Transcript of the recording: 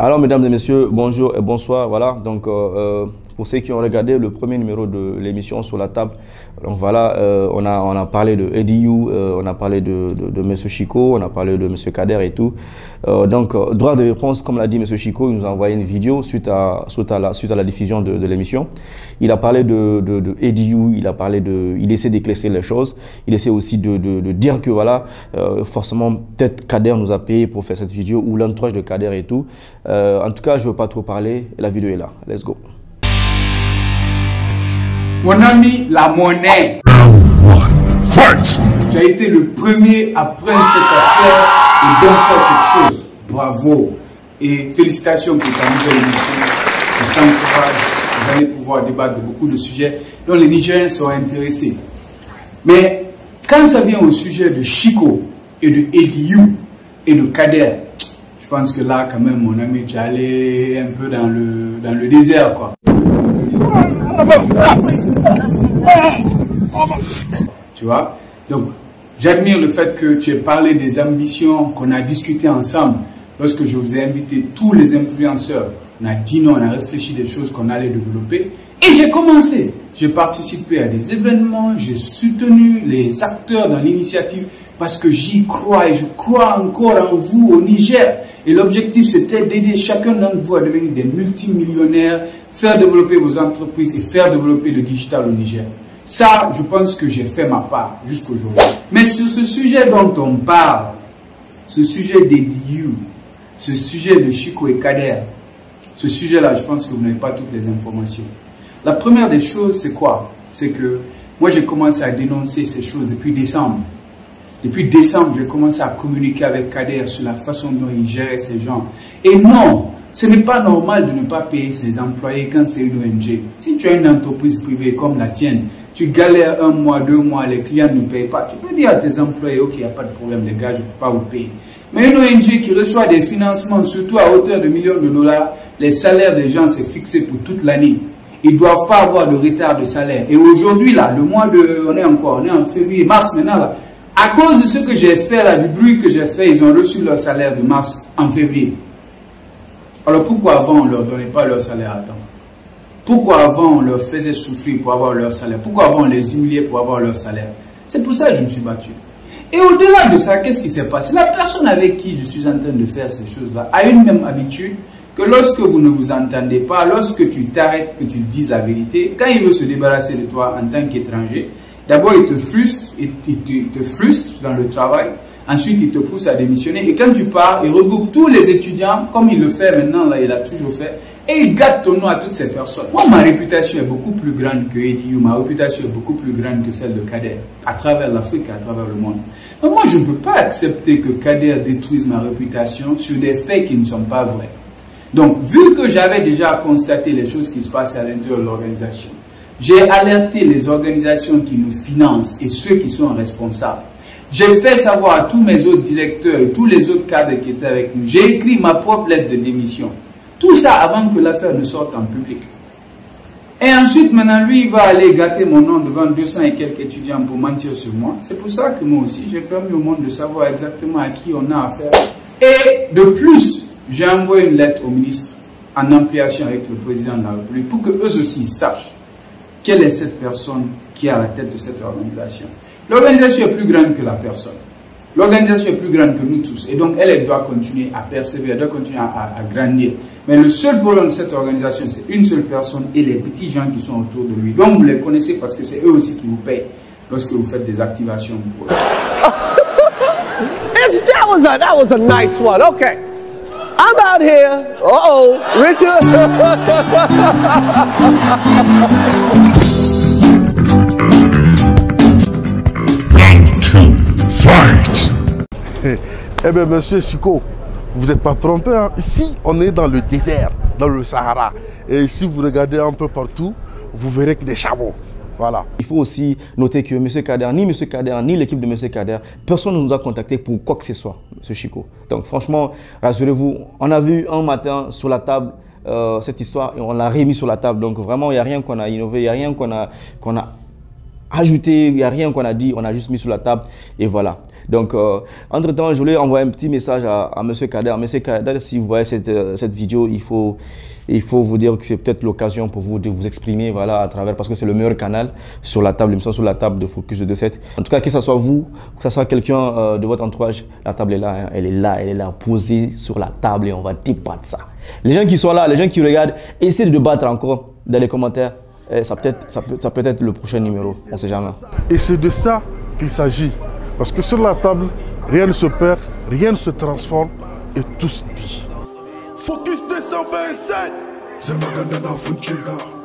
Alors, mesdames et messieurs, bonjour et bonsoir. Voilà, donc pour ceux qui ont regardé le premier numéro de l'émission Sur la table, donc voilà, on a parlé de Eddie You, on a parlé de M. Chico, on a parlé de M. Kader et tout. Donc, droit de réponse, comme l'a dit M. Chico, il nous a envoyé une vidéo suite à la diffusion de l'émission. Il a parlé de Eddie You, il essaie d'éclaircir les choses. Il essaie aussi de dire que voilà, forcément, peut-être Kader nous a payé pour faire cette vidéo ou l'entourage de Kader et tout. En tout cas, je ne veux pas trop parler. La vidéo est là. Let's go. Mon ami, la monnaie. Fight! J'ai été le premier à prendre cette affaire et d'en faire quelque chose. Bravo. Et félicitations pour ta nouvelle émission. Je t'encourage. Vous allez pouvoir débattre de beaucoup de sujets dont les Nigériens sont intéressés. Mais quand ça vient au sujet de Chico et de Eddie You et de Kader, je pense que là, quand même, mon ami, tu es allé un peu dans le désert, quoi. Tu vois? Donc, j'admire le fait que tu aies parlé des ambitions qu'on a discuté ensemble lorsque je vous ai invité tous les influenceurs. On a dit non, on a réfléchi des choses qu'on allait développer. Et j'ai commencé. J'ai participé à des événements, j'ai soutenu les acteurs dans l'initiative parce que j'y crois et je crois encore en vous au Niger. Et l'objectif, c'était d'aider chacun d'entre vous à devenir des multimillionnaires, faire développer vos entreprises et faire développer le digital au Niger. Ça, je pense que j'ai fait ma part jusqu'aujourd'hui. Mais sur ce sujet dont on parle, ce sujet d'Eddie You, ce sujet de Chico et Kader, ce sujet-là, je pense que vous n'avez pas toutes les informations. La première des choses, c'est quoi? C'est que moi, j'ai commencé à dénoncer ces choses depuis décembre. Depuis décembre, j'ai commencé à communiquer avec Kader sur la façon dont il gérait ces gens. Et non, ce n'est pas normal de ne pas payer ses employés quand c'est une ONG. Si tu as une entreprise privée comme la tienne, tu galères 1 mois, 2 mois, les clients ne payent pas. Tu peux dire à tes employés, ok, il n'y a pas de problème, les gars, je ne peux pas vous payer. Mais une ONG qui reçoit des financements, surtout à hauteur de millions de dollars, les salaires des gens, c'est fixé pour toute l'année. Ils ne doivent pas avoir de retard de salaire. Et aujourd'hui, là, le mois de... On est en février, mars maintenant, là. À cause de ce que j'ai fait, là, du bruit que j'ai fait, ils ont reçu leur salaire de mars en février. Alors pourquoi avant on ne leur donnait pas leur salaire à temps? Pourquoi avant on leur faisait souffrir pour avoir leur salaire? Pourquoi avant on les humiliait pour avoir leur salaire? C'est pour ça que je me suis battu. Et au-delà de ça, qu'est-ce qui s'est passé? La personne avec qui je suis en train de faire ces choses-là a une même habitude que lorsque vous ne vous entendez pas, lorsque tu t'arrêtes, que tu dises la vérité, quand il veut se débarrasser de toi en tant qu'étranger, d'abord il te frustre, dans le travail. Ensuite, il te pousse à démissionner. Et quand tu pars, il regroupe tous les étudiants, comme il le fait maintenant, là, il a toujours fait. Et il gâte ton nom à toutes ces personnes. Moi, ma réputation est beaucoup plus grande que Eddie You. Ma réputation est beaucoup plus grande que celle de Kader. À travers l'Afrique et à travers le monde. Donc moi, je ne peux pas accepter que Kader détruise ma réputation sur des faits qui ne sont pas vrais. Donc, vu que j'avais déjà constaté les choses qui se passent à l'intérieur de l'organisation, j'ai alerté les organisations qui nous financent et ceux qui sont responsables. J'ai fait savoir à tous mes autres directeurs et tous les autres cadres qui étaient avec nous. J'ai écrit ma propre lettre de démission. Tout ça avant que l'affaire ne sorte en public. Et ensuite, maintenant, lui, il va aller gâter mon nom devant 200 et quelques étudiants pour mentir sur moi. C'est pour ça que moi aussi, j'ai permis au monde de savoir exactement à qui on a affaire. Et de plus, j'ai envoyé une lettre au ministre en ampliation avec le président de la République pour qu'eux aussi sachent quelle est cette personne qui est à la tête de cette organisation. L'organisation est plus grande que la personne. L'organisation est plus grande que nous tous. Et donc, elle doit continuer à persévérer, elle doit continuer à grandir. Mais le seul problème de cette organisation, c'est une seule personne et les petits gens qui sont autour de lui. Donc, vous les connaissez parce que c'est eux aussi qui vous payent lorsque vous faites des activations pour eux. That was a nice one. Okay. I'm out here. Uh-oh. Richard. Fight! Eh bien, monsieur Chico, vous n'êtes pas trompé. Hein? Ici, on est dans le désert, dans le Sahara. Et si vous regardez un peu partout, vous verrez que des chameaux. Voilà. Il faut aussi noter que M. Kader, ni l'équipe de M. Kader, personne ne nous a contacté pour quoi que ce soit, M. Chico. Donc franchement, rassurez-vous, on a vu un matin sur la table cette histoire et on l'a remis sur la table. Donc vraiment, il n'y a rien qu'on a innové, il n'y a rien qu'on a ajouté, il n'y a rien qu'on a dit, on a juste mis sur la table et voilà. Donc, entre-temps, je voulais envoyer un petit message à M. Kader. M. Kader, si vous voyez cette vidéo, il faut vous dire que c'est peut-être l'occasion pour vous de vous exprimer, voilà, à travers, parce que c'est le meilleur canal sur la table, l'émission sur la table de Focus de 2-7. En tout cas, que ce soit vous, que ce soit quelqu'un de votre entourage, la table est là, hein, elle est là, posée sur la table et on va débattre ça. Les gens qui sont là, les gens qui regardent, essayez de débattre encore dans les commentaires. Ça peut être le prochain numéro, on ne sait jamais. Et c'est de ça qu'il s'agit. Parce que sur la table, rien ne se perd, rien ne se transforme et tout se dit. Focus 227. C'est Magandana Funchega.